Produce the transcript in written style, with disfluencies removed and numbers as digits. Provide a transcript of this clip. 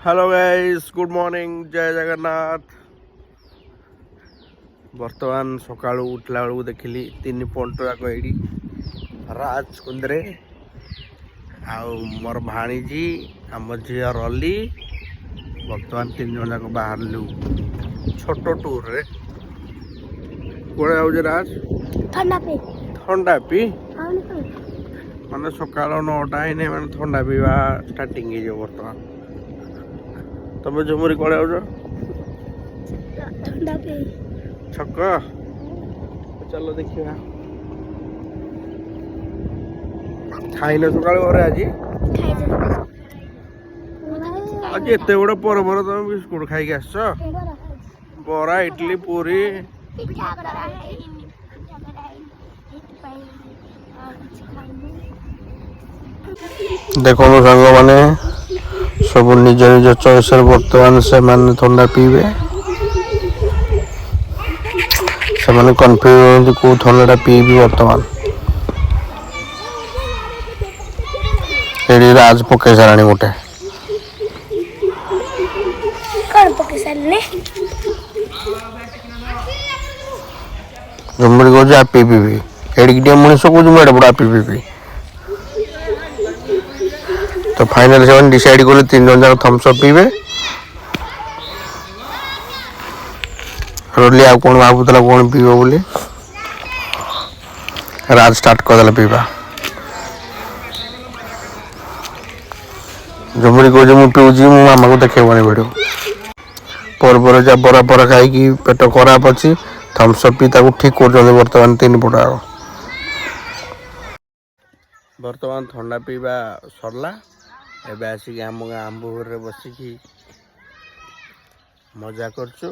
Hello guys, good morning, जय जगन्नाथ। बर्तमान सकाल उठला बेलू देखिली 3 पॉइंट जाक एडी राजकुंद्रे आउ मोर भाणीजी आम झील रली बर्तमान 3 जन जाक बाहरलु छोट टूर रे। कौन आउज राज? ठंडा पी माने सकाल 9टा ही मैंने ठंडा पीवा स्टार्टिंग हो बर्तमान। तब झुमुरी कौन आउज? छक चलो देखिए खाइल सका घरे आज एत बड़ पर्व तुम बिस्कुट खाई आस बरा इडली पूरी देखो सांग मैंने सब निज निज चॉइस बर्तमान से माने ठंडा पीबे से कन्फ्यूज को ठंडा पीबी बर्तमान ये राज पकई सारा गोटे झुमुरी कह आपी पीबी एडिक मनीष कौन मुझे बड़ा आपी पीबी तो फाइनल से डिसाइड कले 3 जन जाक थम्स अप पीबे। रोली आ कौन भावुला कौन पीब बोली राज स्टार्ट करदेला पीवा। झुमुरी कह मुझे पीऊँगी मो मामा को देखेबनी भिड़ पर जा बरा पर खाई पेट खराब अच्छी थम्स अप पी ठीक कर बर्तमान 3 फुट आग बर्तमान ठंडा पीवा सरला एबे आसिक आम गाँ आंबूर बसिकी मजा करचु।